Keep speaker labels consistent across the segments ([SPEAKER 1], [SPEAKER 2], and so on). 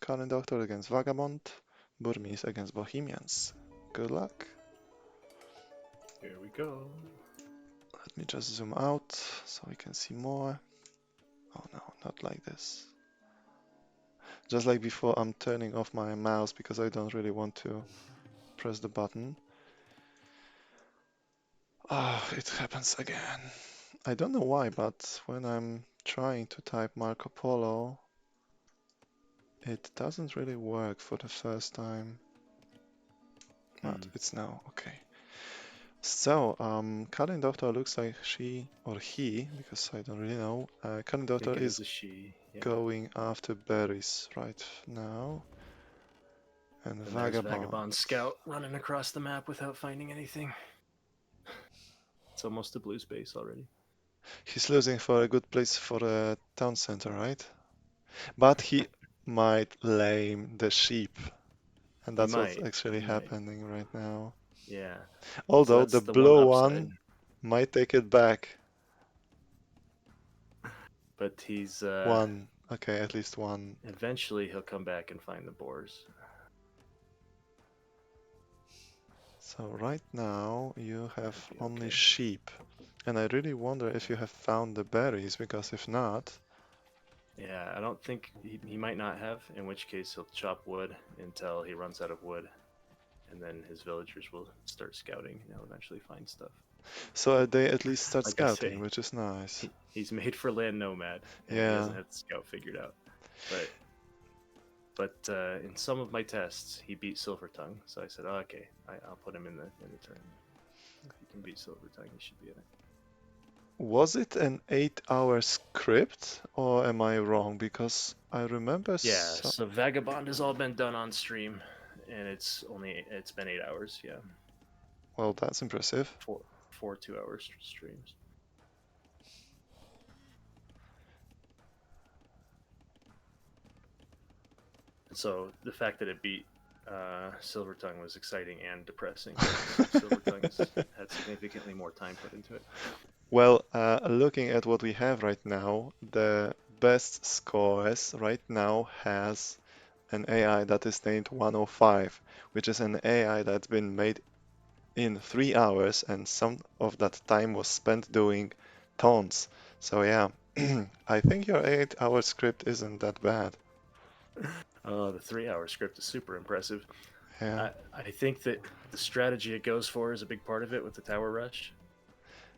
[SPEAKER 1] Calynndohtor against Vagabond, Burmese against Bohemians. Good luck.
[SPEAKER 2] Here we go.
[SPEAKER 1] Let me just zoom out so we can see more. Oh no, not like this. Just like before, I'm turning off my mouse because I don't really want to press the button. Oh, it happens again. I don't know why, but when I'm trying to type Marco Polo, it doesn't really work for the first time. But it's now okay. So, Calynndohtor looks like she or he, because I don't really know.
[SPEAKER 2] I think
[SPEAKER 1] Calynndohtor
[SPEAKER 2] it
[SPEAKER 1] is
[SPEAKER 2] is a she. Yeah.
[SPEAKER 1] going after berries right now. And
[SPEAKER 2] And there's
[SPEAKER 1] Vagabond.
[SPEAKER 2] Vagabond Scout running across the map without finding anything. It's almost a blue space already.
[SPEAKER 1] He's losing for a good place for a town center, right? But he might lame the sheep. And
[SPEAKER 2] He
[SPEAKER 1] that's what's
[SPEAKER 2] might.
[SPEAKER 1] actually
[SPEAKER 2] He might.
[SPEAKER 1] happening right now.
[SPEAKER 2] Yeah. So
[SPEAKER 1] Although
[SPEAKER 2] that's
[SPEAKER 1] the
[SPEAKER 2] the one
[SPEAKER 1] blue
[SPEAKER 2] upside.
[SPEAKER 1] one might take it back.
[SPEAKER 2] But he's
[SPEAKER 1] One. Okay, at least one.
[SPEAKER 2] eventually he'll come back and find the boars.
[SPEAKER 1] So right now you have
[SPEAKER 2] That'd be
[SPEAKER 1] only
[SPEAKER 2] okay.
[SPEAKER 1] sheep. And I really wonder if you have found the berries, because if not,
[SPEAKER 2] Yeah, I don't think he might not have, in which case he'll chop wood until he runs out of wood. And then his villagers will start scouting and he'll eventually find stuff.
[SPEAKER 1] so they at least start
[SPEAKER 2] Like I
[SPEAKER 1] scouting,
[SPEAKER 2] say,
[SPEAKER 1] which is nice.
[SPEAKER 2] he's made for land nomad and he
[SPEAKER 1] Yeah.
[SPEAKER 2] doesn't have the scout figured out. But in some of my tests, he beat Silver Tongue, so I said, oh, okay, I'll put him in the tournament. If he can beat Silver Tongue, he should be in it.
[SPEAKER 1] Was it an 8-hour script, or am I wrong? Because I remember.
[SPEAKER 2] Yeah, so Vagabond has all been done on stream, and it's been 8 hours. Yeah.
[SPEAKER 1] Well, that's impressive.
[SPEAKER 2] Four 2-hour streams. So the fact that it beat Silver Tongue was exciting and depressing. Silver Tongue's had significantly more time put into it.
[SPEAKER 1] Well, looking at what we have right now, the best scores right now has an AI that is named 105, which is an AI that's been made in 3 hours, and some of that time was spent doing tones. So yeah, I think your 8-hour script isn't that bad.
[SPEAKER 2] The 3-hour script is super impressive.
[SPEAKER 1] Yeah.
[SPEAKER 2] I think that the strategy it goes for is a big part of it with the tower rush.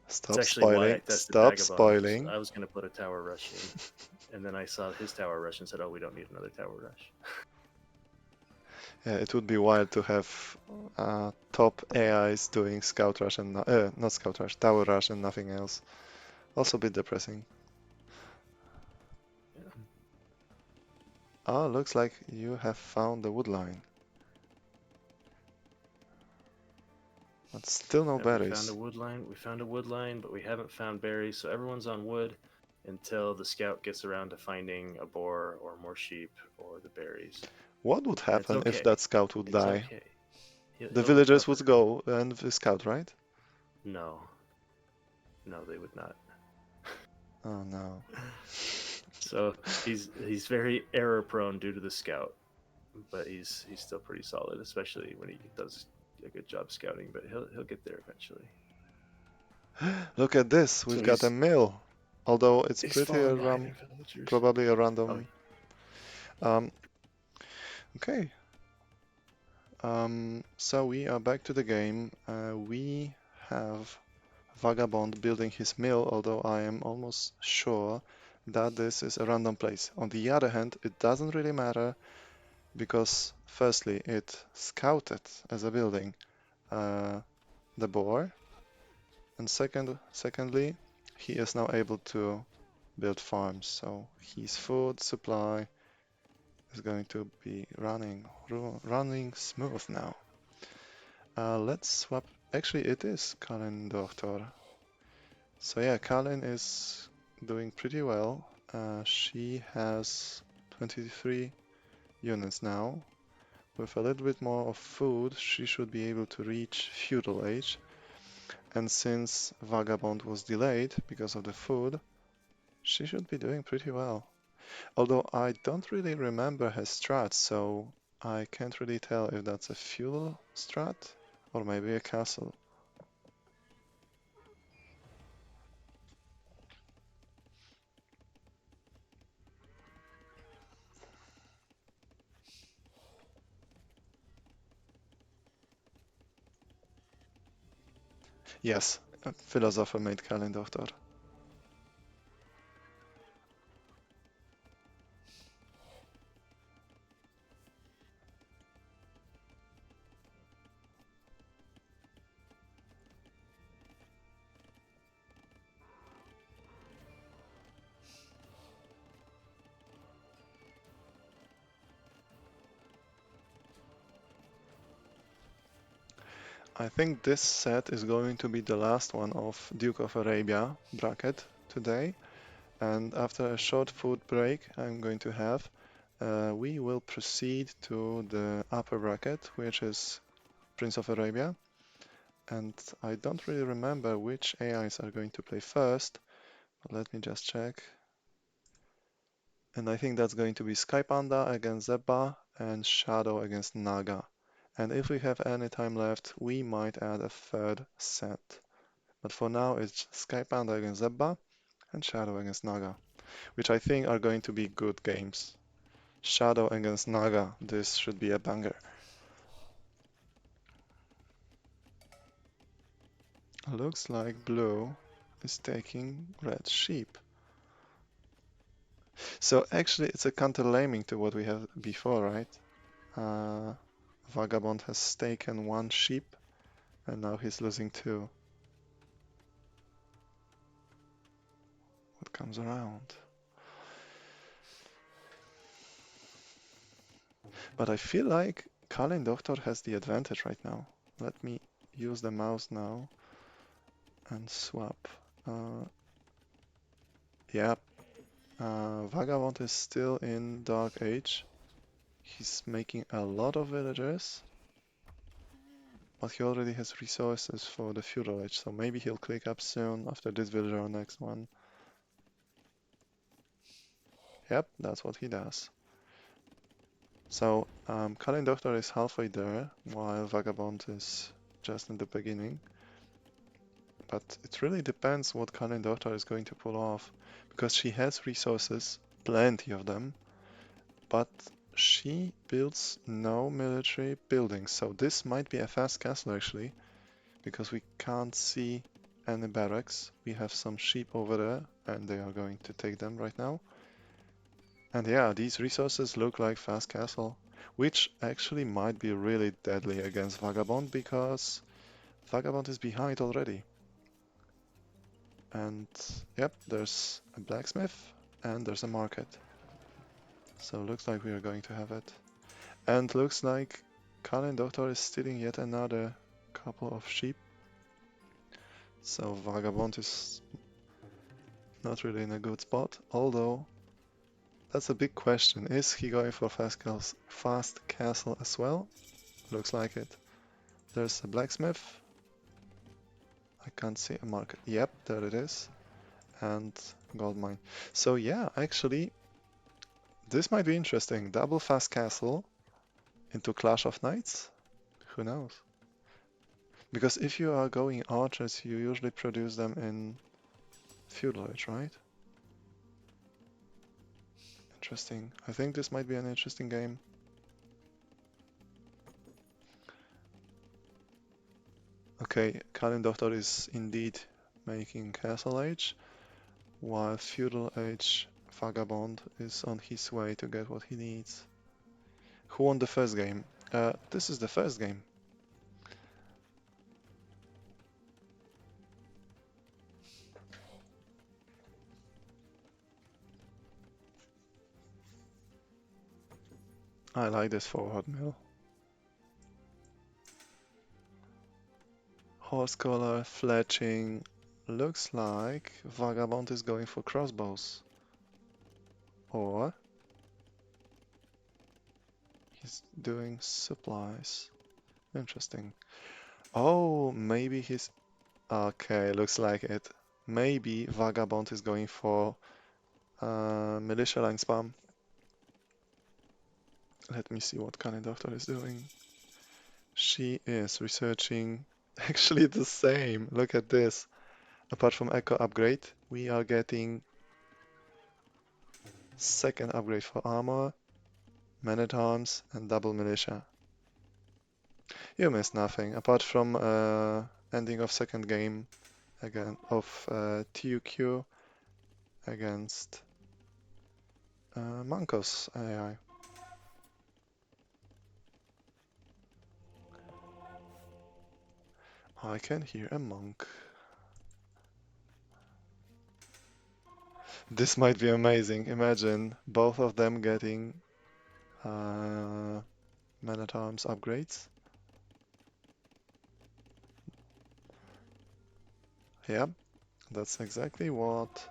[SPEAKER 1] Stop
[SPEAKER 2] It's actually why I
[SPEAKER 1] spoiling.
[SPEAKER 2] tested
[SPEAKER 1] Stop
[SPEAKER 2] Vagabond.
[SPEAKER 1] spoiling.
[SPEAKER 2] I was going to put a tower rush in, and then I saw his tower rush and said, oh, we don't need another tower rush.
[SPEAKER 1] Yeah, it would be wild to have top AIs doing scout rush and not scout rush, tower rush and nothing else. Also a bit depressing.
[SPEAKER 2] Yeah.
[SPEAKER 1] Ah, looks like you have found the wood line. But still no
[SPEAKER 2] We
[SPEAKER 1] berries.
[SPEAKER 2] found a wood line. We found a wood line, but we haven't found berries. So everyone's on wood until the scout gets around to finding a boar or more sheep or the berries.
[SPEAKER 1] What would happen if that scout would die?
[SPEAKER 2] Okay.
[SPEAKER 1] The villagers would go and the scout, right?
[SPEAKER 2] No. No, they would not.
[SPEAKER 1] Oh no.
[SPEAKER 2] So he's very error prone due to the scout, but he's still pretty solid, especially when he does a good job scouting. But he'll get there eventually.
[SPEAKER 1] Look at this. We've got a mill. Although it's pretty probably a random. Okay. So we are back to the game. We have Vagabond building his mill, although I am almost sure that this is a random place. On the other hand, it doesn't really matter because firstly, it scouted as a building the boar, and secondly, he is now able to build farms, so his food supply is going to be running smooth now. Let's swap. Actually, it is Calynndohtor. So yeah, Calynn is doing pretty well. She has 23 units now. With a little bit more of food, she should be able to reach feudal age. And since Vagabond was delayed because of the food, she should be doing pretty well. Although I don't really remember his strat, so I can't really tell if that's a feudal strat or maybe a castle. Yes, a Philosopher made Calynndohtor. I think this set is going to be the last one of Duke of Arabia bracket today. And after a short food break I'm going to have, we will proceed to the upper bracket, which is Prince of Arabia. And I don't really remember which AIs are going to play first, but let me just check. And I think that's going to be Sky Panda against Zebba and Shadow against Naga. And if we have any time left, we might add a third set. But for now, it's Sky Panda against Zebba and Shadow against Naga, which I think are going to be good games. Shadow against Naga, this should be a banger. Looks like blue is taking red sheep. So actually it's a counter-laming to what we had before, right? Vagabond has taken one sheep and now he's losing two. What comes around? But I feel like Calynndohtor has the advantage right now. Let me use the mouse now and swap. Yeah, Vagabond is still in Dark Age. He's making a lot of villagers, but he already has resources for the Feudal Age, so maybe he'll click up soon after this villager or next one. Yep, that's what he does. So Calynndohtor is halfway there, while Vagabond is just in the beginning. But it really depends what Calynndohtor is going to pull off, because she has resources, plenty of them, but she builds no military buildings. So this might be a fast castle actually, because we can't see any barracks. We have some sheep over there, and they are going to take them right now. And yeah, these resources look like fast castle, which actually might be really deadly against Vagabond, because Vagabond is behind already. And yep, there's a blacksmith and there's a market. So looks like we are going to have it. And looks like Calynndohtor is stealing yet another couple of sheep. So Vagabond is not really in a good spot, although that's a big question. Is he going for fast castle as well? Looks like it. There's a blacksmith. I can't see a market. Yep, there it is. And gold mine. So yeah, actually, this might be interesting. Double fast castle into Clash of Knights? Who knows? Because if you are going archers, you usually produce them in Feudal Age, right? Interesting. I think this might be an interesting game. Okay, Calynndohtor is indeed making Castle Age, while Feudal Age Vagabond is on his way to get what he needs. Who won the first game? This is the first game. I like this forward mill. Horse collar, fletching. Looks like Vagabond is going for crossbows. Or he's doing supplies. Interesting. Oh, maybe he's... Okay, looks like it. Maybe Vagabond is going for militia line spam. Let me see what Calynndohtor is doing. She is researching actually the same. Look at this. Apart from Echo upgrade, we are getting second upgrade for armor, man-at-arms, and double militia. You missed nothing apart from ending of second game again of TUQ against Mankos AI. I can hear a monk. This might be amazing. Imagine both of them getting man-at-arms upgrades. Yep, that's exactly what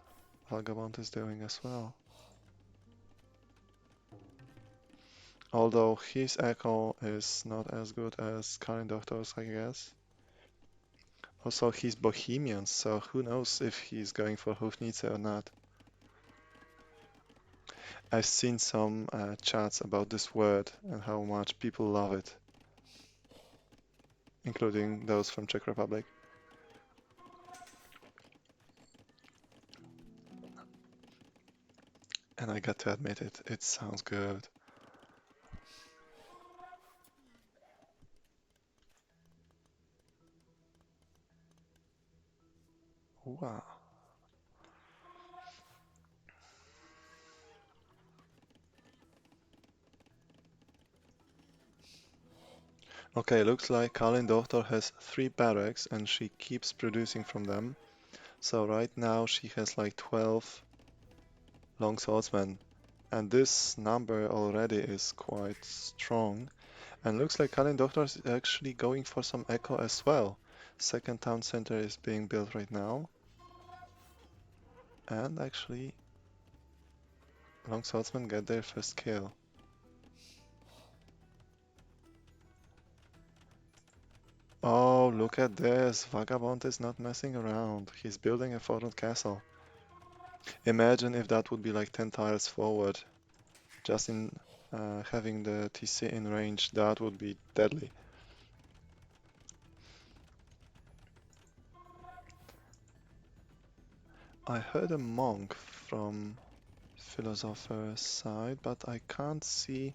[SPEAKER 1] Vagabond is doing as well. Although his echo is not as good as Calynndohtor's, I guess. Also, he's Bohemian, so who knows if he's going for Hufnitze or not. I've seen some chats about this word and how much people love it, including those from Czech Republic. And I got to admit it, it sounds good. Wow. Okay, looks like Calynndohtor has 3 barracks and she keeps producing from them. So right now she has like 12 long swordsmen. And this number already is quite strong. And looks like Calynndohtor is actually going for some echo as well. Second town center is being built right now. And actually, long swordsmen get their first kill. Oh, look at this. Vagabond is not messing around. He's building a fortified castle. Imagine if that would be like 10 tiles forward. Just in having the TC in range, that would be deadly. I heard a monk from Philosopher's side, but I can't see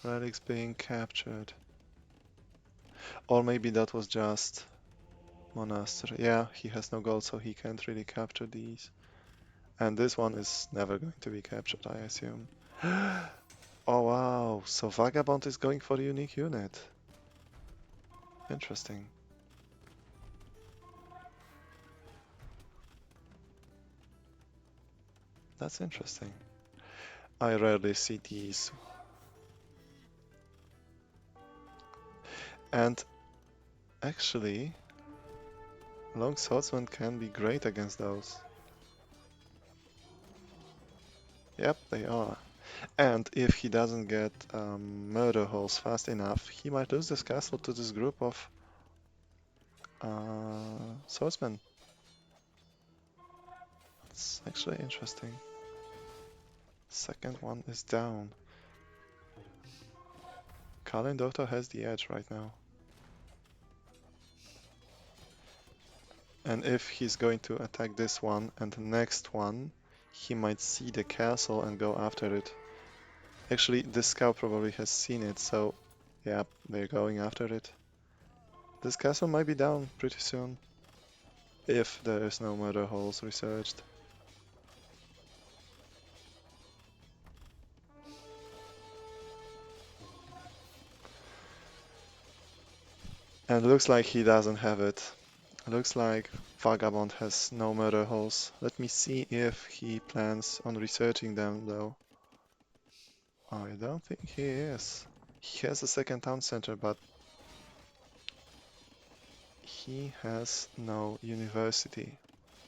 [SPEAKER 1] relics being captured. Or maybe that was just monastery. Yeah, he has no gold, so he can't really capture these. And this one is never going to be captured, I assume. Oh wow, so Vagabond is going for a unique unit. Interesting. That's interesting. I rarely see these. And actually, long swordsmen can be great against those. Yep, they are. And if he doesn't get murder holes fast enough, he might lose this castle to this group of swordsmen. It's actually interesting. Second one is down. Calynndohtor has the edge right now. And if he's going to attack this one and the next one, he might see the castle and go after it. Actually, this scout probably has seen it, so yeah, they're going after it. This castle might be down pretty soon, if there is no murder holes researched. And looks like he doesn't have it. Looks like Vagabond has no murder holes. Let me see if he plans on researching them though. I don't think he is. He has a second town center, but he has no university.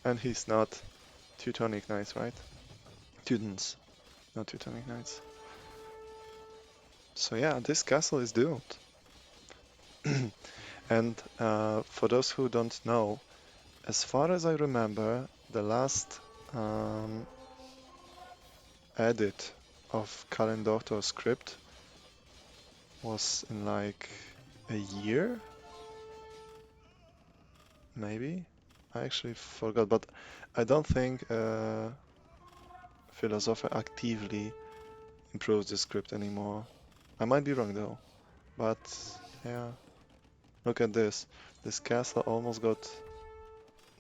[SPEAKER 1] And he's not Teutonic Knights, right? Teutons, not Teutonic Knights. So yeah, this castle is doomed. And for those who don't know, as far as I remember, the last edit of Calynndohtor script was in like a year, maybe? I actually forgot, but I don't think Philosopher actively improves the script anymore. I might be wrong though, but yeah, look at this. This castle almost got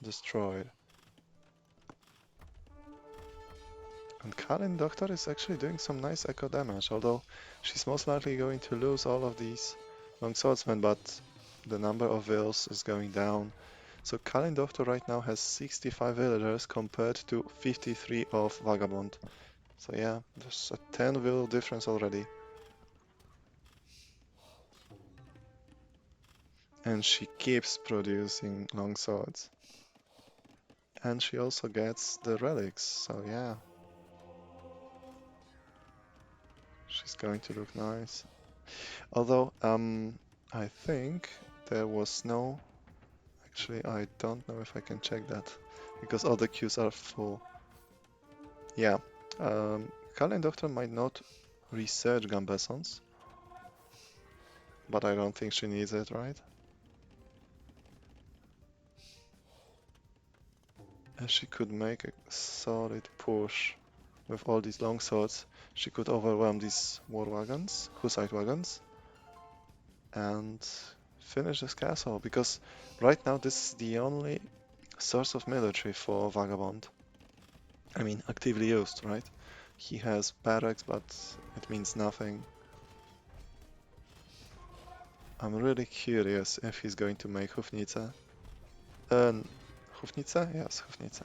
[SPEAKER 1] destroyed. And Calynndohtor is actually doing some nice echo damage, although she's most likely going to lose all of these long swordsmen, but the number of vills is going down. So Calynndohtor right now has 65 villagers compared to 53 of Vagabond. So yeah, there's a 10 vill difference already. And she keeps producing long swords. And she also gets the relics, so yeah. She's going to look nice. Although, I think there was no... Actually, I don't know if I can check that, because all the queues are full. Yeah, Calynndohtor might not research Gambesons, but I don't think she needs it, right? And she could make a solid push with all these long swords. She could overwhelm these war wagons, Hussite wagons, and finish this castle, because right now this is the only source of military for Vagabond. I mean, actively used, right? He has barracks, but it means nothing. I'm really curious if he's going to make Hufnica. Hufnica? Yes, Hufnica.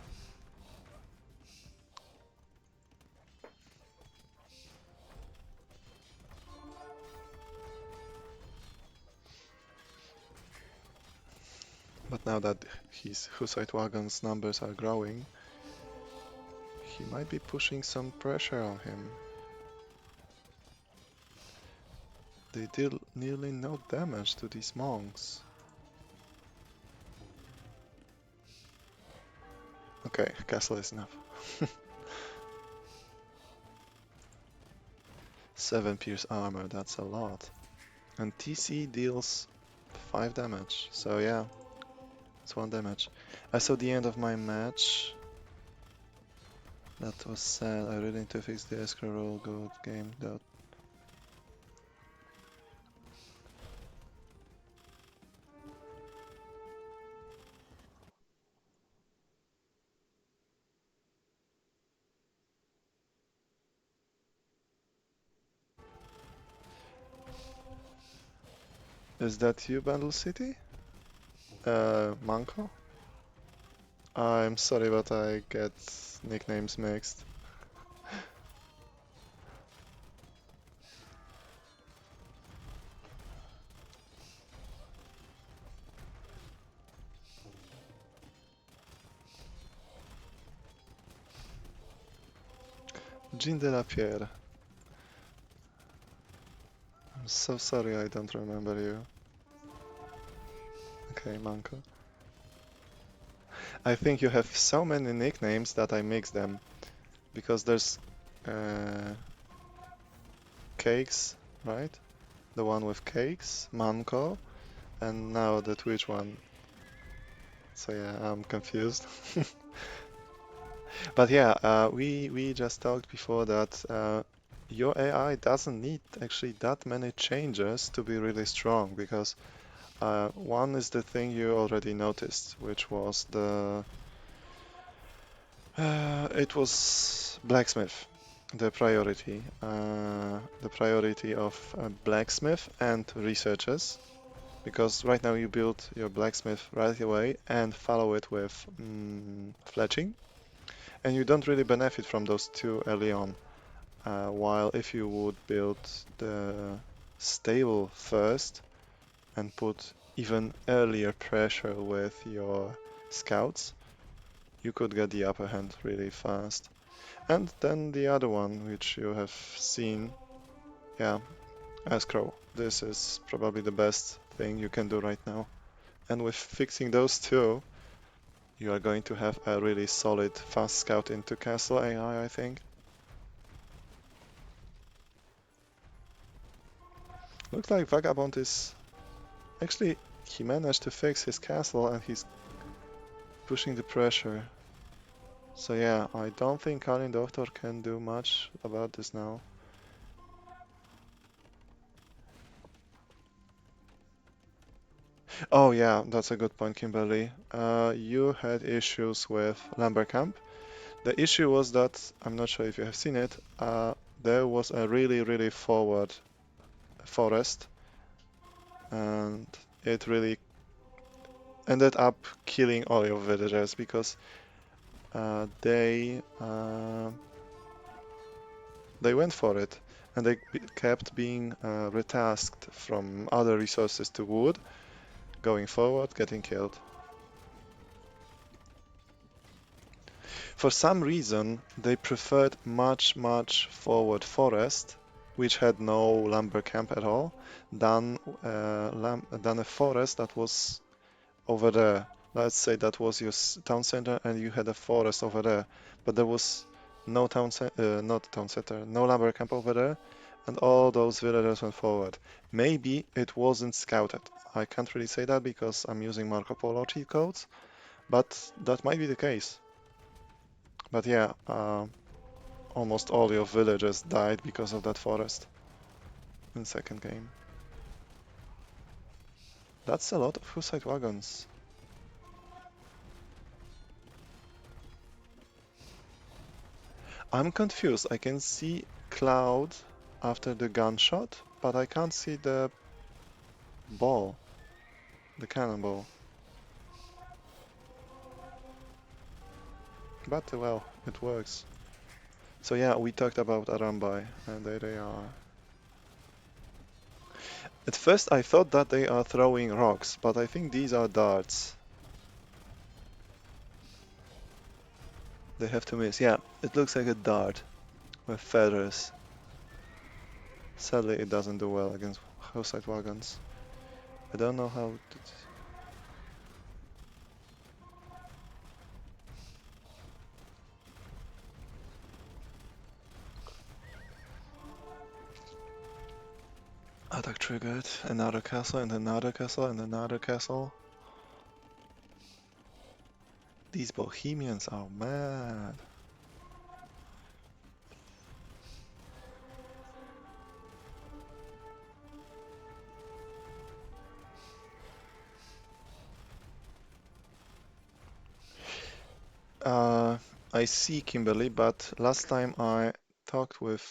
[SPEAKER 1] But now that his Hussite wagons numbers are growing, he might be pushing some pressure on him. They deal nearly no damage to these monks. Okay, castle is enough. 7 pierce armor, that's a lot. And TC deals 5 damage, so yeah, it's 1 damage. I saw the end of my match. That was sad. I really need to fix the escrow roll. Good game. That. Is that you, Bundle City? Manko? I'm sorry, but I get nicknames mixed. Jean de la Pierre. I'm so sorry I don't remember you. Okay, Manko. I think you have so many nicknames that I mix them. Because there's Cakes, right? The one with Cakes, Manko, and now the Twitch one. So yeah, I'm confused. But yeah, we just talked before that your AI doesn't need actually that many changes to be really strong, because one is the thing you already noticed, which was it was blacksmith, the priority of blacksmith and researchers, because right now you build your blacksmith right away and follow it with fletching, and you don't really benefit from those two early on. While if you would build the stable first and put even earlier pressure with your scouts, you could get the upper hand really fast. And then the other one, which you have seen, yeah, escrow. This is probably the best thing you can do right now. And with fixing those two, you are going to have a really solid fast scout into castle AI, I think. Looks like Vagabond is... Actually, he managed to fix his castle and he's pushing the pressure. So yeah, I don't think Calynndohtor can do much about this now. Oh yeah, that's a good point, Kimberly. You had issues with Camp. The issue was that, I'm not sure if you have seen it, there was a really forward forest, and it really ended up killing all your villagers because they went for it, and they kept being retasked from other resources to wood, going forward, getting killed. For some reason, they preferred much forward forest, which had no lumber camp at all, than a forest that was over there. Let's say that was your town center, and you had a forest over there, but there was no not town center, no lumber camp over there, and all those villagers went forward. Maybe it wasn't scouted. I can't really say that because I'm using Marco Polo cheat codes, but that might be the case. But yeah, almost all your villagers died because of that forest in second game. That's a lot of Hussite wagons. I'm confused. I can see cloud after the gunshot, but I can't see the ball, the cannonball. But well, it works. So yeah, we talked about Arambai, and there they are. At first I thought that they are throwing rocks, but I think these are darts. They have to miss. Yeah, it looks like a dart with feathers. Sadly, it doesn't do well against Hussite wagons. I don't know how to... Attack triggered. Another castle and another castle and another castle. These Bohemians are mad. I see Kimberly, but last time I talked with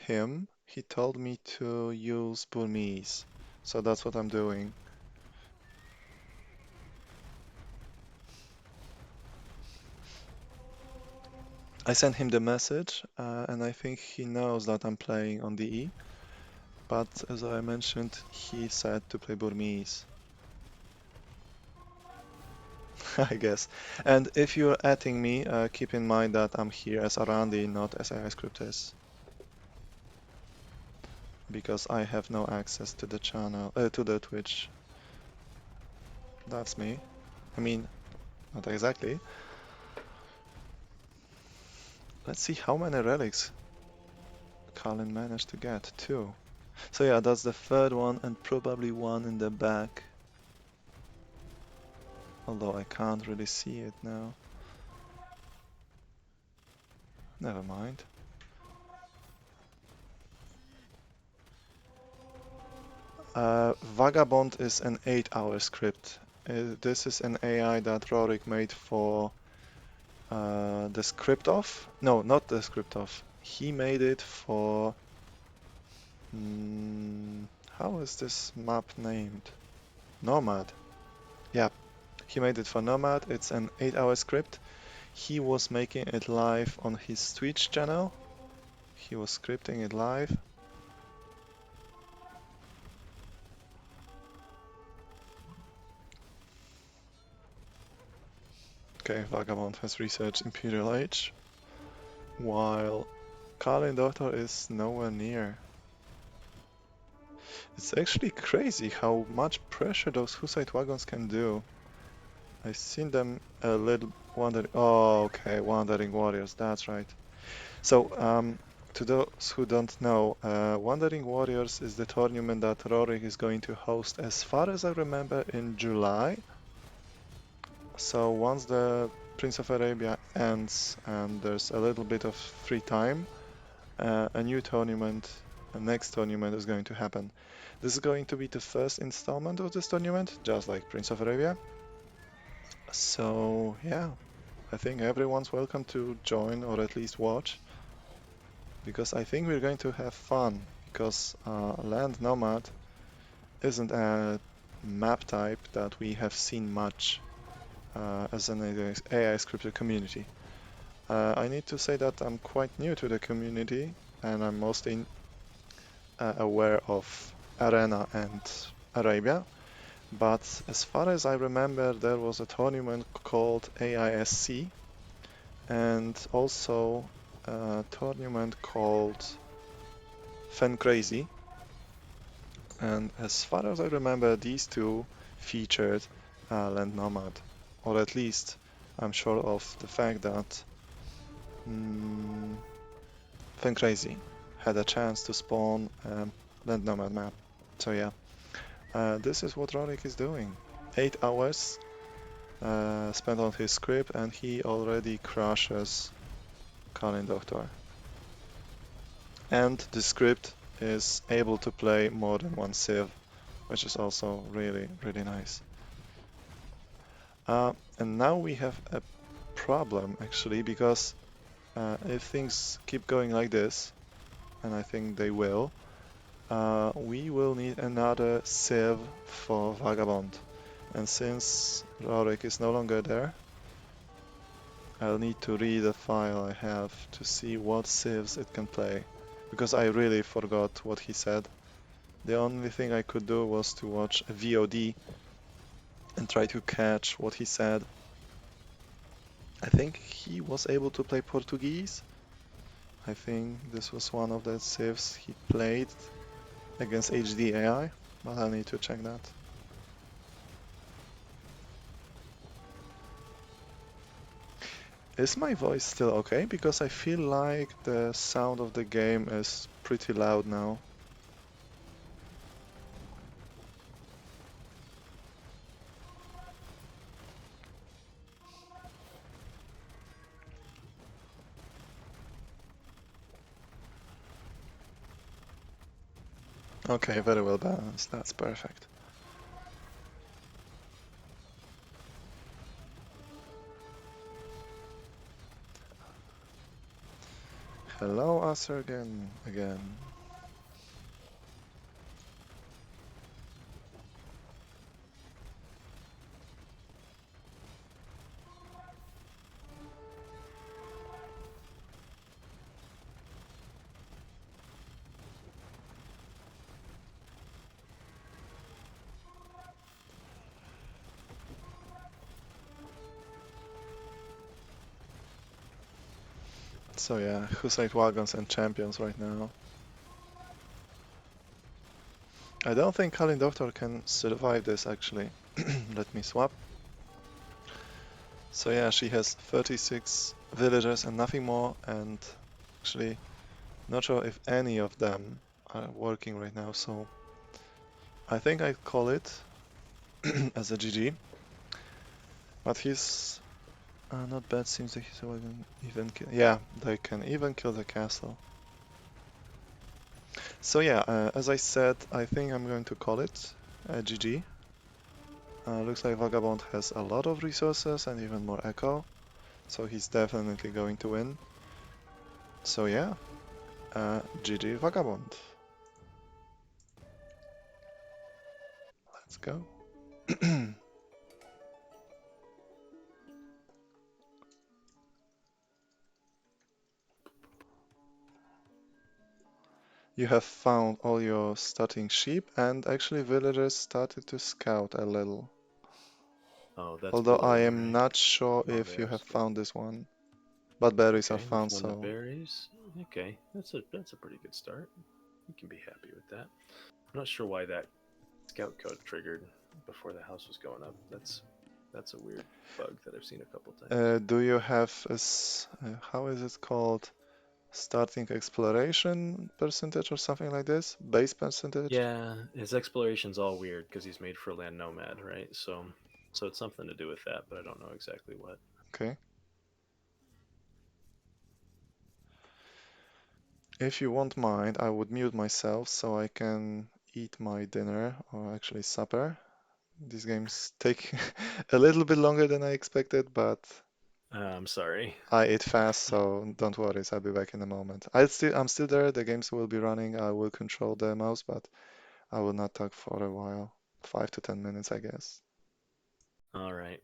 [SPEAKER 1] him, he told me to use Burmese. So that's what I'm doing. I sent him the message, and I think he knows that I'm playing on DE. But as I mentioned, he said to play Burmese. I guess. And if you're adding me, keep in mind that I'm here as Arandi, not as AI Scripters, because I have no access to the channel, to the Twitch. That's me. I mean, not exactly. Let's see how many relics Colin managed to get. 2. So yeah, that's the third one and probably one in the back. Although I can't really see it now. Never mind. Vagabond is an 8-hour script. This is an AI that Rorrik made for the script off. No, not the script off. He made it for... how is this map named? Nomad. Yeah, he made it for Nomad. It's an 8-hour script. He was making it live on his Twitch channel. He was scripting it live. Okay, Vagabond has researched Imperial Age, while Calynndohtor is nowhere near. It's actually crazy how much pressure those Hussite wagons can do. I've seen them a little wandering. Oh, okay, wandering warriors. That's right. So to those who don't know, Wandering Warriors is the tournament that Rorrik is going to host, as far as I remember, in July. So once the Prince of Arabia ends and there's a little bit of free time, a new tournament, a next tournament is going to happen. This is going to be the first installment of this tournament, just like Prince of Arabia. So yeah, I think everyone's welcome to join or at least watch, because I think we're going to have fun, because Land Nomad isn't a map type that we have seen much as an AI scripted community. I need to say that I'm quite new to the community and I'm mostly aware of Arena and Arabia, but as far as I remember, there was a tournament called AISC and also a tournament called Fen Crazy. And as far as I remember, these two featured Land Nomad, or at least I'm sure of the fact that Fen Crazy had a chance to spawn Land Nomad map. So yeah, this is what Rorrik is doing. 8 hours spent on his script and he already crushes Calynndohtor. And the script is able to play more than one civ, which is also really, really nice. And now we have a problem actually, because if things keep going like this, and I think they will, we will need another civ for Vagabond. And since Rorrik is no longer there, I'll need to read the file I have to see what civs it can play, because I really forgot what he said. The only thing I could do was to watch a VOD and try to catch what he said. I think he was able to play Portuguese. I think this was one of the civs he played against HD AI, but I'll need to check that. Is my voice still okay? Because I feel like the sound of the game is pretty loud now. Okay, very well balanced. That's perfect. Hello, Asurgen again. So yeah, who's like wagons and champions right now? I don't think Calynndohtor can survive this actually. Let me swap. So yeah, she has 36 villagers and nothing more, and actually not sure if any of them are working right now, so I think I'd call it as a GG. But he's not bad, seems like he's even kill. Yeah, they can even kill the castle. So yeah, as I said, I think I'm going to call it a GG. Looks like Vagabond has a lot of resources and even more echo, so he's definitely going to win. So yeah, GG Vagabond. Let's go. You have found all your starting sheep, and actually villagers started to scout a little.
[SPEAKER 2] Oh, that's
[SPEAKER 1] Although I
[SPEAKER 2] below,
[SPEAKER 1] am
[SPEAKER 2] right?
[SPEAKER 1] not sure
[SPEAKER 2] Oh,
[SPEAKER 1] if
[SPEAKER 2] they
[SPEAKER 1] you
[SPEAKER 2] are
[SPEAKER 1] have
[SPEAKER 2] scouting.
[SPEAKER 1] found this one. But berries are
[SPEAKER 2] Okay, we
[SPEAKER 1] found,
[SPEAKER 2] found the
[SPEAKER 1] so
[SPEAKER 2] berries. Okay, that's a pretty good start. You can be happy with that. I'm not sure why that scout code triggered before the house was going up. That's a weird bug that I've seen a couple times.
[SPEAKER 1] do you have how is it called? Starting exploration percentage or something like this? Base percentage?
[SPEAKER 2] Yeah, his exploration's all weird because he's made for land nomad, right? So it's something to do with that, but I don't know exactly what.
[SPEAKER 1] Okay. If you won't mind, I would mute myself so I can eat my dinner, or actually supper. These games take a little bit longer than I expected, but
[SPEAKER 2] I'm sorry.
[SPEAKER 1] I ate fast, so don't worry, I'll be back in a moment. I'm still there, the games will be running, I will control the mouse, but I will not talk for a while. 5 to 10 minutes, I guess.
[SPEAKER 2] All right.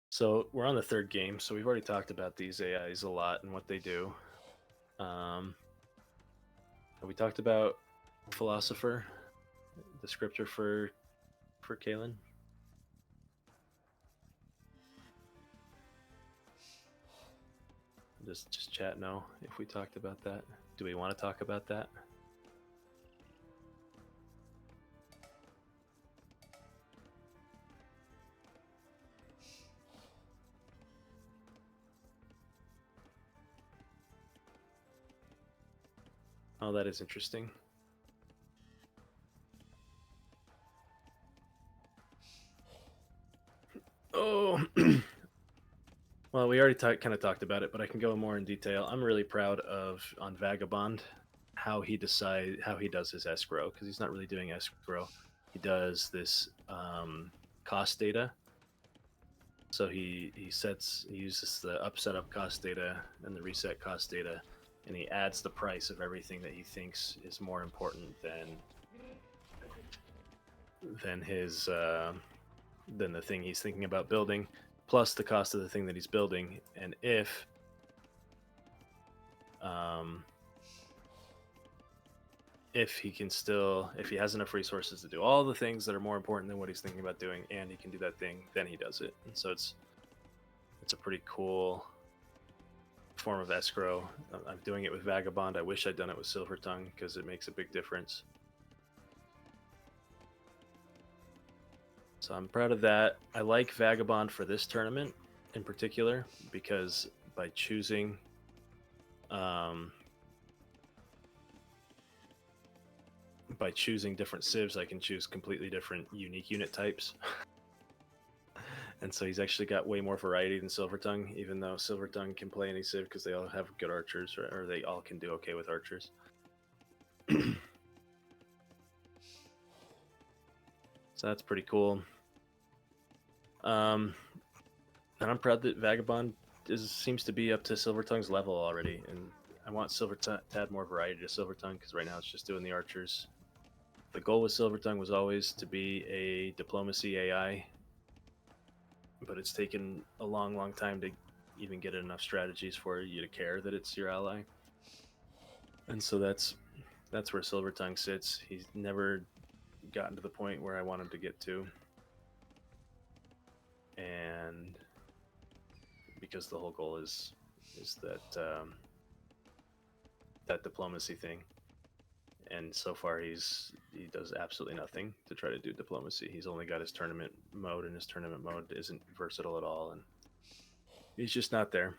[SPEAKER 2] So we're on the third game. So we've already talked about these AIs a lot and what they do. Have we talked about Philosopher, the scripter for Kalen? Just chat no if we talked about that. Do we want to talk about that? Oh, that is interesting. Oh, well, we already kind of talked about it, but I can go more in detail. I'm really proud of on Vagabond how he does his escrow because he's not really doing escrow. He does this cost data. So he uses the upset up cost data and the reset cost data, and he adds the price of everything that he thinks is more important than his than the thing he's thinking about building, plus the cost of the thing that he's building. And um, if he has enough resources to do all the things that are more important than what he's thinking about doing, and he can do that thing, then he does it. And so it's a pretty cool form of escrow. I'm doing it with Vagabond. I wish I'd done it with Silvertongue because it makes a big difference. So I'm proud of that. I like Vagabond for this tournament in particular because by choosing different civs, I can choose completely different unique unit types. And so he's actually got way more variety than Silvertongue, even though Silvertongue can play any civ because they all have good archers, or they all can do okay with archers. So that's pretty cool. And I'm proud that Vagabond seems to be up to Silvertongue's level already, and I want Silvertongue to add more variety to Silvertongue because right now it's just doing the archers. The goal with Silvertongue was always to be a diplomacy AI, but it's taken a long, long time to even get enough strategies for you to care that it's your ally. And so that's where Silvertongue sits. He's never gotten to the point where I want him to get to, and because the whole goal is that that diplomacy thing. And so far he does absolutely nothing to try to do diplomacy. He's only got his tournament mode, and his tournament mode isn't versatile at all, and he's just not there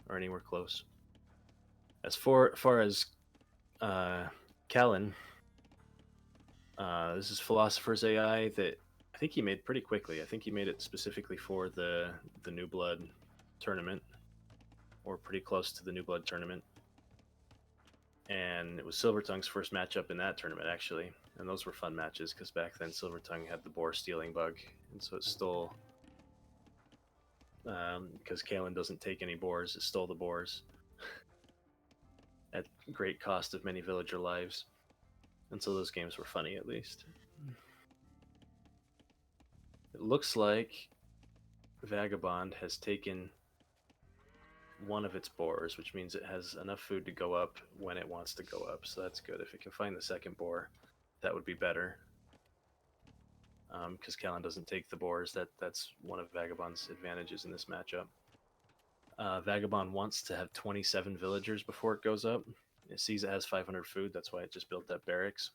[SPEAKER 2] or anywhere close. As far as Callan, this is Philosopher's AI that I think he made pretty quickly. I think he made it specifically for the New Blood tournament, or pretty close to the New Blood tournament. And it was Silvertongue's first matchup in that tournament, actually. And those were fun matches because back then Silvertongue had the boar stealing bug, and so it stole. Because Kalen doesn't take any boars, it stole the boars at great cost of many villager lives. And so those games were funny, at least. It looks like Vagabond has taken one of its boars, which means it has enough food to go up when it wants to go up. So that's good. If it can find the second boar, that would be better. Because Callan doesn't take the boars. That's one of Vagabond's advantages in this matchup. Vagabond wants to have 27 villagers before it goes up. It sees it has 500 food. That's why it just built that barracks.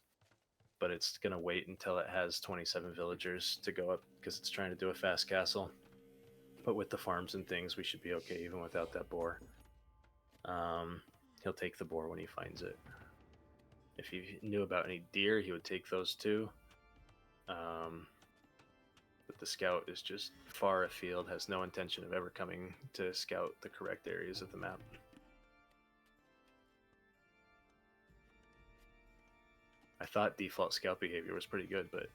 [SPEAKER 2] But it's going to wait until it has 27 villagers to go up because it's trying to do a fast castle. But with the farms and things, we should be okay even without that boar. He'll take the boar when he finds it. If he knew about any deer, he would take those too. But the scout is just far afield, has no intention of ever coming to scout the correct areas of the map. I thought default scout behavior was pretty good, but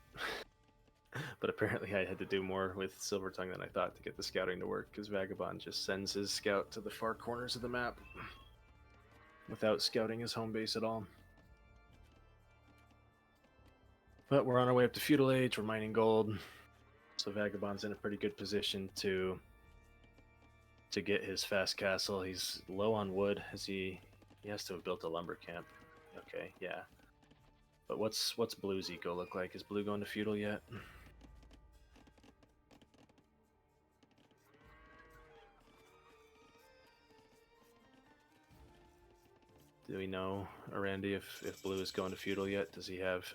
[SPEAKER 2] but apparently I had to do more with Silvertongue than I thought to get the scouting to work, because Vagabond just sends his scout to the far corners of the map without scouting his home base at all. But we're on our way up to Feudal Age, we're mining gold, so Vagabond's in a pretty good position to get his fast castle. He's low on wood, as he has to have built a lumber camp. Okay, yeah. But what's Blue's eco look like? Is Blue going to Feudal yet? Do we know, Randy, if Blue is going to Feudal yet? Does he have...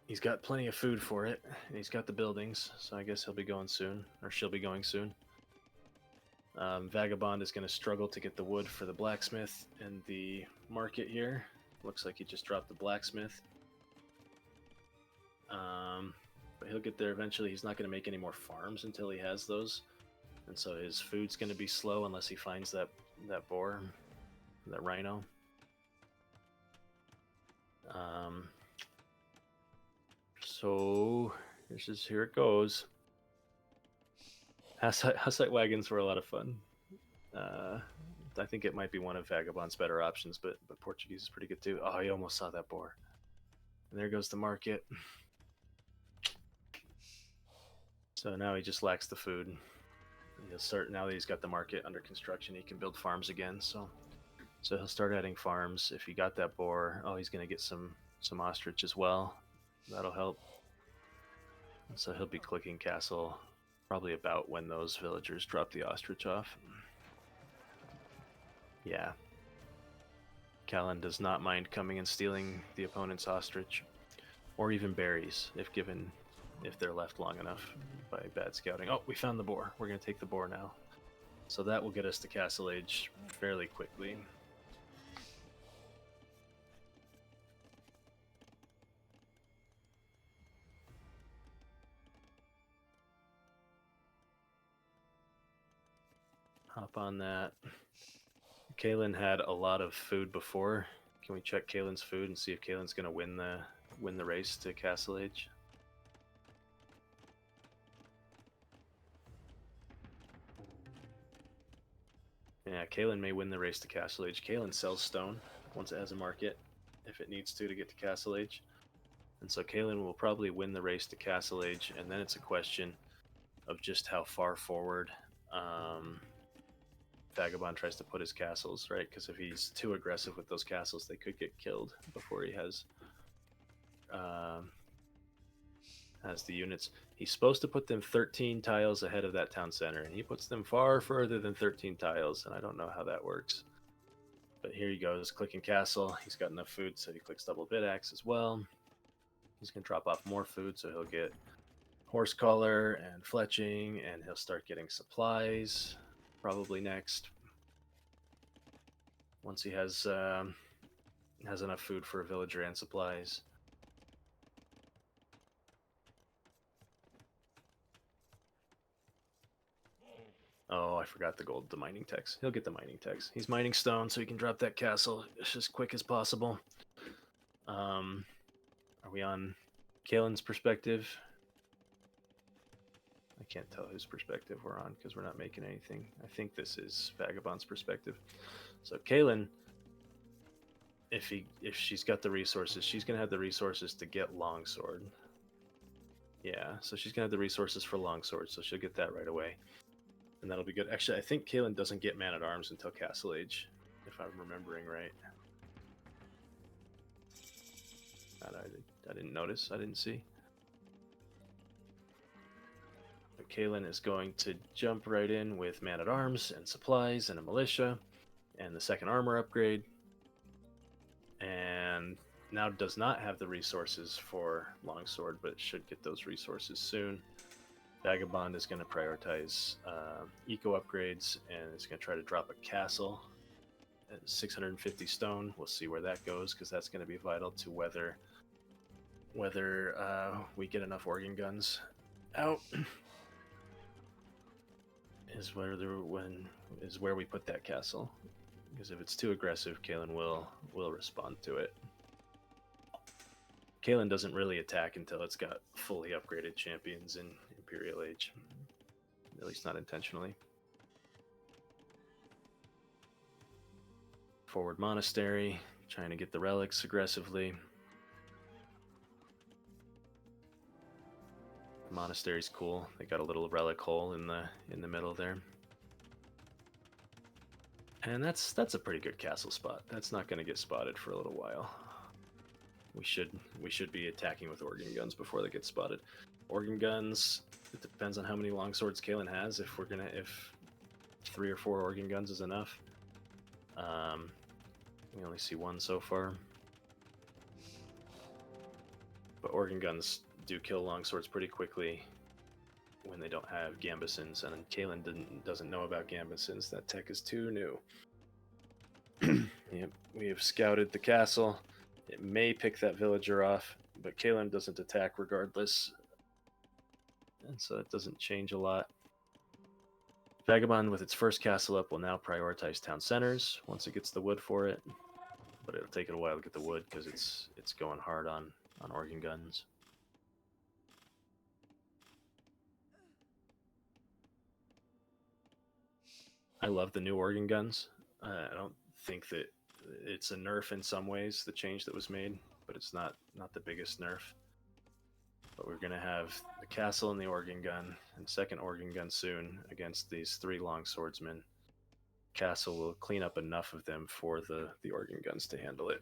[SPEAKER 2] He's got plenty of food for it, and he's got the buildings, so I guess he'll be going soon, or she'll be going soon. Vagabond is going to struggle to get the wood for the blacksmith and the market here. Looks like he just dropped the blacksmith. But he'll get there eventually. He's not going to make any more farms until he has those. And so his food's going to be slow unless he finds that boar, that rhino. So here it goes. Hussite wagons were a lot of fun. I think it might be one of Vagabond's better options, but Portuguese is pretty good too. Oh, he almost saw that boar. And there goes the market. So now he just lacks the food. He'll start, now that he's got the market under construction, he can build farms again. So he'll start adding farms. If he got that boar, oh, he's gonna get some ostrich as well. That'll help. And so he'll be clicking castle probably about when those villagers drop the ostrich off. Yeah. Callan does not mind coming and stealing the opponent's ostrich, or even berries, if they're left long enough by bad scouting. Oh, we found the boar. We're going to take the boar now. So that will get us to Castle Age fairly quickly. Hop on that. Caelynn had a lot of food before. Can we check Caelynn's food and see if Caelynn's going to win the race to Castle Age? Yeah, Caelynn may win the race to Castle Age. Caelynn sells stone once it has a market, if it needs to get to Castle Age. And so Caelynn will probably win the race to Castle Age, and then it's a question of just how far forward Vagabond tries to put his castles, right? Because if he's too aggressive with those castles, they could get killed before he has the units. He's supposed to put them 13 tiles ahead of that town center, and he puts them far further than 13 tiles, and I don't know how that works. But here he goes, clicking castle. He's got enough food, so he clicks double bit axe as well. He's going to drop off more food, so he'll get horse collar and fletching, and he'll start getting supplies probably next. Once he has enough food for a villager and supplies. Oh, I forgot the mining text. He'll get the mining text. He's mining stone, so he can drop that castle as quick as possible. Are we on Caelynn's perspective? I can't tell whose perspective we're on because we're not making anything. I think this is Vagabond's perspective. So Caelynn, if she's got the resources, she's gonna have the resources to get longsword. Yeah, so she's gonna have the resources for longsword, so she'll get that right away, and that'll be good. Actually, I think Caelynn doesn't get man-at-arms until Castle Age, if I'm remembering right. That I didn't notice. I didn't see. But Caelynn is going to jump right in with man-at-arms and supplies and a militia and the second armor upgrade, and now does not have the resources for longsword, but should get those resources soon. Vagabond is going to prioritize eco upgrades, and it's going to try to drop a castle at 650 stone. We'll see where that goes, because that's going to be vital to whether we get enough organ guns out. is where we put that castle, because if it's too aggressive, Kalynn will respond to it. Kalynn doesn't really attack until it's got fully upgraded champions in Imperial Age. At least not intentionally. Forward Monastery, trying to get the relics aggressively. The monastery's cool. They got a little relic hole in the middle there. And that's a pretty good castle spot. That's not going to get spotted for a little while. We should be attacking with organ guns before they get spotted. Organ guns, it depends on how many longswords Kalynn has. If 3 or 4 organ guns is enough. We only see 1 so far. But organ guns do kill longswords pretty quickly when they don't have gambesons, and Kalynn doesn't know about gambesons. That tech is too new. Yep, we have scouted the castle. It may pick that villager off, but Kalynn doesn't attack regardless, and so it doesn't change a lot. Vagabond, with its first castle up, will now prioritize town centers once it gets the wood for it, but it'll take it a while to get the wood because it's going hard on organ guns. I love the new organ guns. I don't think that it's a nerf in some ways, the change that was made, but it's not the biggest nerf. But we're going to have the castle and the organ gun, and second organ gun soon against these 3 longswordsmen. Castle will clean up enough of them for the organ guns to handle it.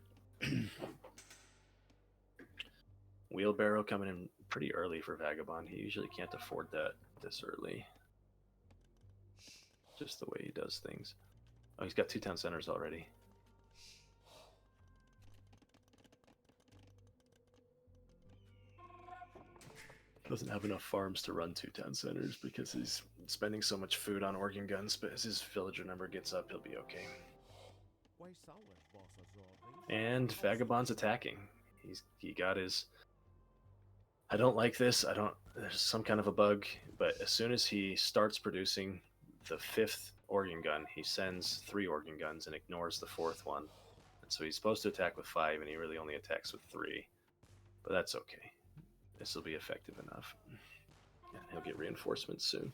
[SPEAKER 2] Wheelbarrow coming in pretty early for Vagabond. He usually can't afford that this early. Just the way he does things. Oh, he's got 2 town centers already. Doesn't have enough farms to run 2 town centers because he's spending so much food on organ guns, but as his villager number gets up, he'll be okay. And Vagabond's attacking. He got his... I don't like this. There's some kind of a bug, but as soon as he starts producing the 5th organ gun, he sends 3 organ guns and ignores the 4th one. And so he's supposed to attack with 5, and he really only attacks with 3. But that's okay. This will be effective enough. And he'll get reinforcements soon.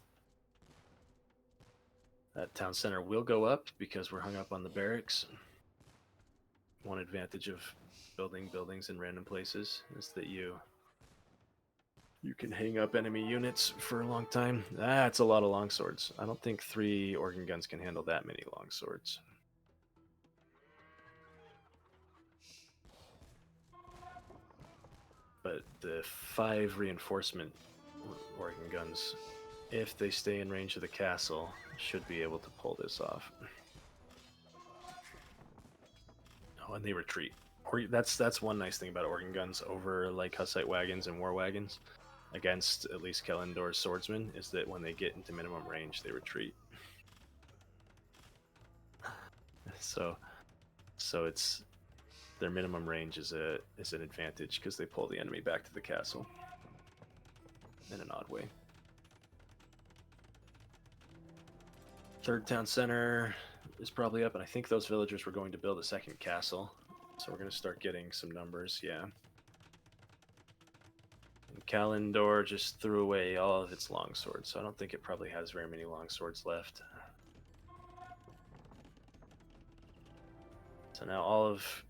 [SPEAKER 2] That town center will go up because we're hung up on the barracks. One advantage of building buildings in random places is that you can hang up enemy units for a long time. That's a lot of longswords. I don't think 3 organ guns can handle that many longswords. But the 5 reinforcement organ guns, if they stay in range of the castle, should be able to pull this off. Oh, and they retreat. That's one nice thing about organ guns over like Hussite wagons and war wagons against at least Calynndohtor's swordsmen, is that when they get into minimum range, they retreat. So it's their minimum range is an advantage because they pull the enemy back to the castle in an odd way. 3rd town center is probably up, and I think those villagers were going to build a 2nd castle, so we're going to start getting some numbers. Yeah. And Calynndohtor just threw away all of its longswords, so I don't think it probably has very many longswords left. So now all of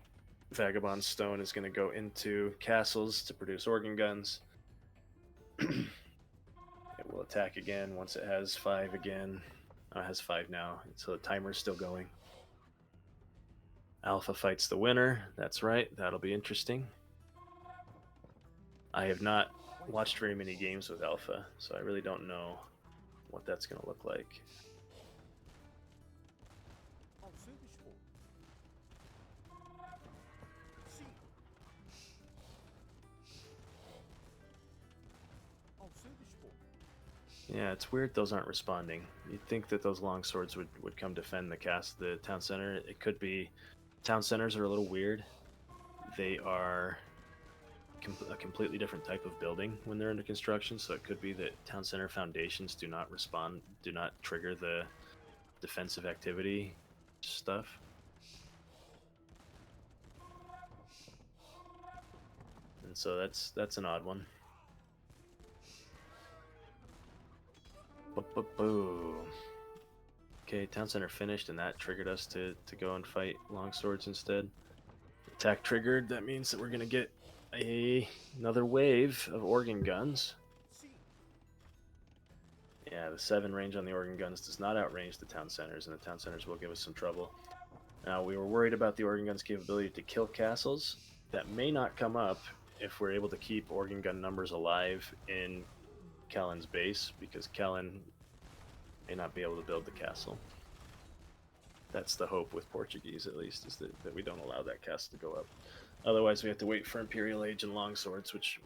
[SPEAKER 2] Vagabond stone is going to go into castles to produce organ guns. It will attack again once it has 5 again. It has 5 now, so the timer's still going. Alpha fights the winner. That's right. That'll be interesting. I have not watched very many games with Alpha, so I really don't know what that's going to look like. Yeah, it's weird those aren't responding. You'd think that those longswords would come defend the town center. It could be town centers are a little weird. They are a completely different type of building when they're under construction, so it could be that town center foundations do not respond, do not trigger the defensive activity stuff. And so that's an odd one. Boo. Okay, town center finished, and that triggered us to go and fight longswords instead. Attack triggered. That means that we're gonna get another wave of organ guns. Yeah, the 7 range on the organ guns does not outrange the town centers, and the town centers will give us some trouble. Now, we were worried about the organ gun's capability to kill castles. That may not come up if we're able to keep organ gun numbers alive in Calynn's base, because Calynn may not be able to build the castle. That's the hope with Portuguese, at least, is that we don't allow that castle to go up. Otherwise, we have to wait for Imperial Age and longswords, which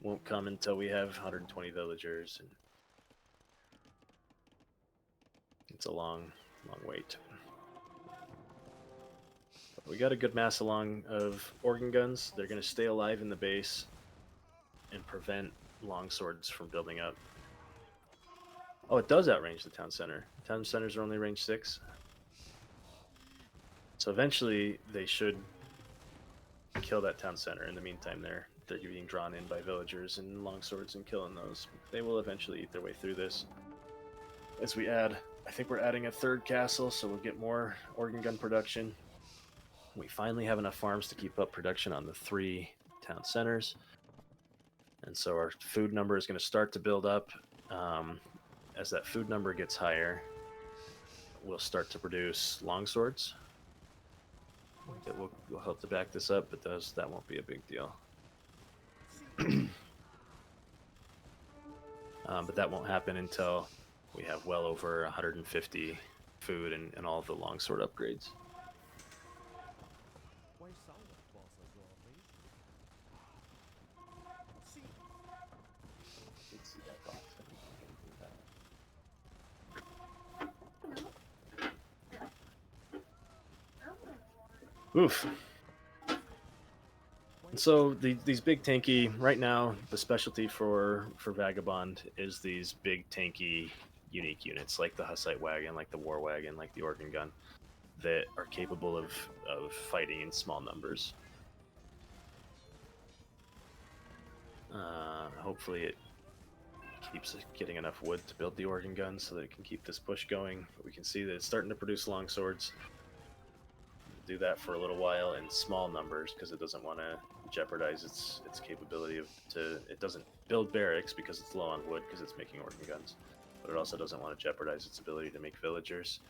[SPEAKER 2] won't come until we have 120 villagers. And it's a long wait. But we got a good mass along of organ guns. They're going to stay alive in the base and prevent longswords from building up. Oh, it does outrange the town center. Town centers are only range 6. So eventually they should kill that town center. In the meantime, they're being drawn in by villagers and longswords and killing those. They will eventually eat their way through this. As we add, I think we're adding a 3rd castle, so we'll get more organ gun production. We finally have enough farms to keep up production on the 3 town centers. And so our food number is going to start to build up. As that food number gets higher, we'll start to produce longswords. That will help to back this up, but that won't be a big deal. But that won't happen until we have well over 150 food and all of the longsword upgrades. Oof. So these big tanky, right now, the specialty for Vagabond is these big tanky unique units like the Hussite wagon, like the war wagon, like the organ gun, that are capable of fighting in small numbers. Hopefully it keeps getting enough wood to build the organ gun so that it can keep this push going. But we can see that it's starting to produce longswords. Do that for a little while in small numbers because it doesn't want to jeopardize its capability it doesn't build barracks because it's low on wood because it's making organ guns, but it also doesn't want to jeopardize its ability to make villagers.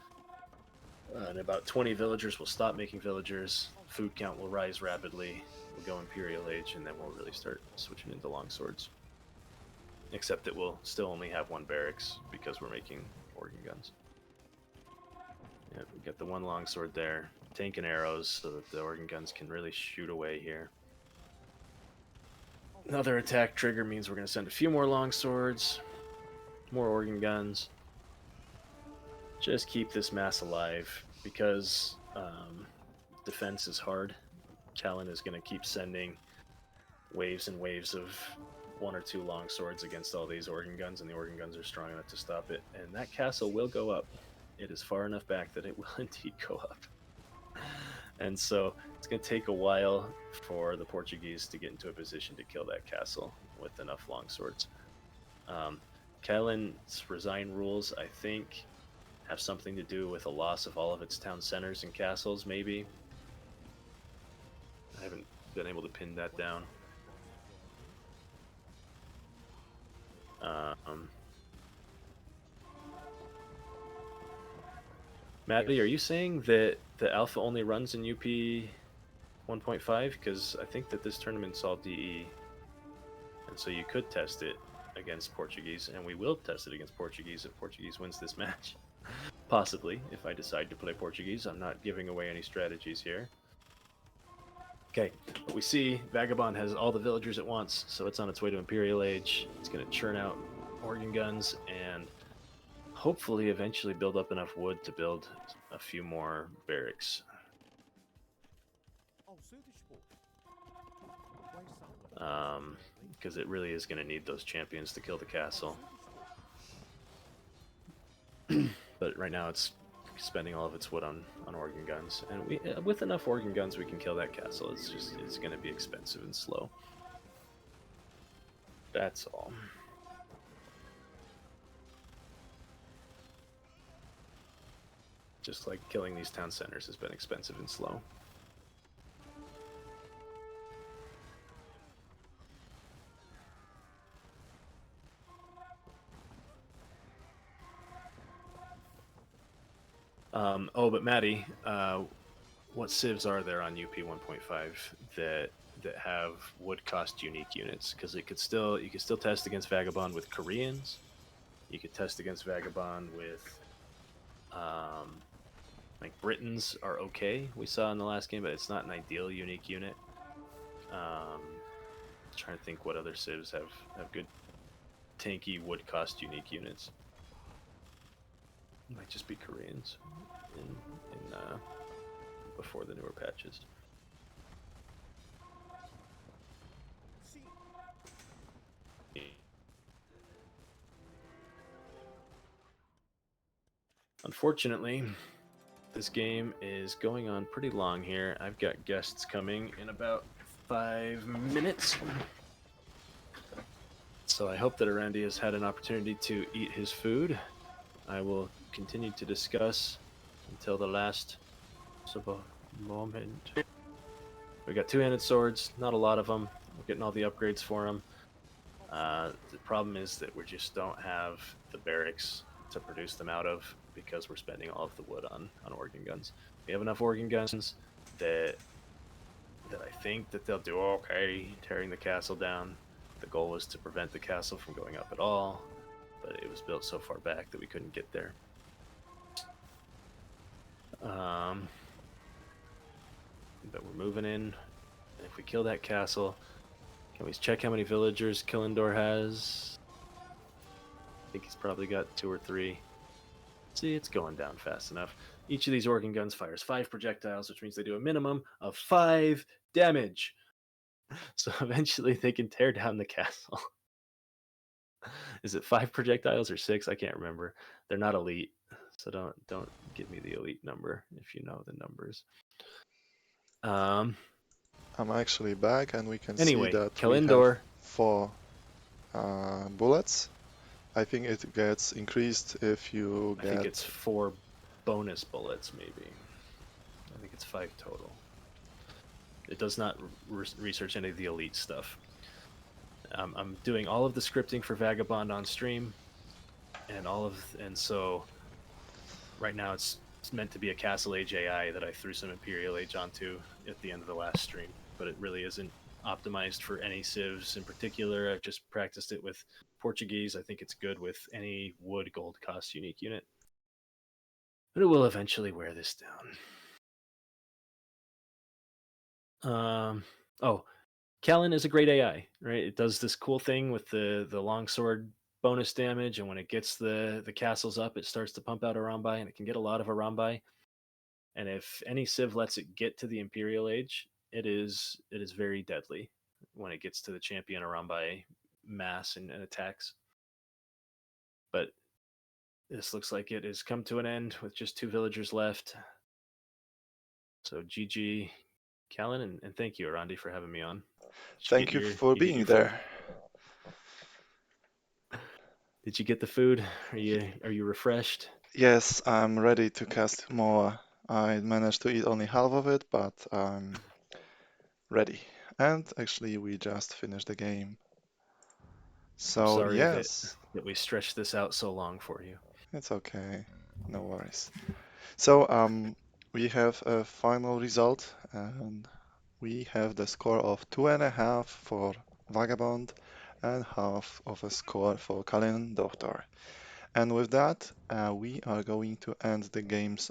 [SPEAKER 2] And about 20 villagers will stop making villagers. Food count will rise rapidly. We'll go Imperial Age, and then we'll really start switching into longswords. Except that we'll still only have 1 barracks because we're making organ guns. Yeah, we got the 1 longsword there. Tank and arrows so that the organ guns can really shoot away here. Another attack trigger means we're going to send a few more longswords, more organ guns. Just keep this mass alive because defense is hard. Calynn is going to keep sending waves and waves of 1 or 2 longswords against all these organ guns, and the organ guns are strong enough to stop it. And that castle will go up. It is far enough back that it will indeed go up. And so it's going to take a while for the Portuguese to get into a position to kill that castle with enough longswords. Calynn's resign rules, I think, have something to do with a loss of all of its town centers and castles, maybe. I haven't been able to pin that down. Maddie, are you saying that the alpha only runs in UP 1.5? Because I think that this tournament's all DE. And so you could test it against Portuguese, and we will test it against Portuguese if Portuguese wins this match. Possibly, if I decide to play Portuguese. I'm not giving away any strategies here. Okay, but we see Vagabond has all the villagers at once, so it's on its way to Imperial Age. It's going to churn out organ guns and hopefully eventually build up enough wood to build a few more barracks. Because it really is going to need those champions to kill the castle. But right now it's spending all of its wood on organ guns, and with enough organ guns we can kill that castle. It's going to be expensive and slow. That's all. Just like killing these town centers has been expensive and slow. Oh, but Maddie, what civs are there on UP 1.5 that have would cost unique units? Because you could still test against Vagabond with Koreans. You could test against Vagabond with like Britons are okay. We saw in the last game, but it's not an ideal unique unit. Trying to think what other civs have good tanky would cost unique units. It might just be Koreans in before the newer patches. Unfortunately, this game is going on pretty long here. I've got guests coming in about 5 minutes. So I hope that Arandi has had an opportunity to eat his food. I will continue to discuss until the last moment. We got two-handed swords, not a lot of them. We're getting all the upgrades for them. The problem is that we just don't have the barracks to produce them out of because we're spending all of the wood on organ guns. We have enough organ guns that I think that they'll do okay tearing the castle down. The goal was to prevent the castle from going up at all, but it was built so far back that we couldn't get there. But we're moving in. And if we kill that castle, can we check how many villagers Calynndohtor has? I think he's probably got 2 or 3. See, it's going down fast enough. Each of these organ guns fires 5 projectiles, which means they do a minimum of 5 damage. So eventually they can tear down the castle. Is it 5 projectiles or 6? I can't remember. They're not elite, so don't give me the elite number if you know the numbers.
[SPEAKER 1] I'm actually back, and we can see
[SPEAKER 2] Anyway,
[SPEAKER 1] that we have
[SPEAKER 2] Calynndohtor.
[SPEAKER 1] 4 bullets. I think it gets increased if you
[SPEAKER 2] I
[SPEAKER 1] get...
[SPEAKER 2] think it's 4 bonus bullets, maybe. I think it's 5 total. It does not research any of the elite stuff. I'm doing all of the scripting for Vagabond on stream, and so right now it's meant to be a Castle Age AI that I threw some Imperial Age onto at the end of the last stream, but it really isn't optimized for any civs in particular. I've just practiced it with Portuguese. I think it's good with any wood gold cost unique unit, but it will eventually wear this down. Oh, Calynn is a great AI, right? It does this cool thing with the longsword bonus damage, and when it gets the castles up, it starts to pump out Arambai, and it can get a lot of Arambai. And if any civ lets it get to the Imperial Age, it is very deadly when it gets to the champion Arambai mass and attacks. But this looks like it has come to an end with just 2 villagers left. So GG, Calynn, and thank you, Arandi, for having me on.
[SPEAKER 1] Thank you for being there.
[SPEAKER 2] Did you get the food? Are you refreshed?
[SPEAKER 1] Yes, I'm ready to cast more. I managed to eat only half of it, but I'm ready. And actually, we just finished the game.
[SPEAKER 2] I'm
[SPEAKER 1] So
[SPEAKER 2] sorry
[SPEAKER 1] yes,
[SPEAKER 2] that we stretched this out so long for you.
[SPEAKER 1] it's okay. No worries. So we have a final result, and we have the score of 2.5 for Vagabond and half of a score for Calynndohtor. And with that, we are going to end the games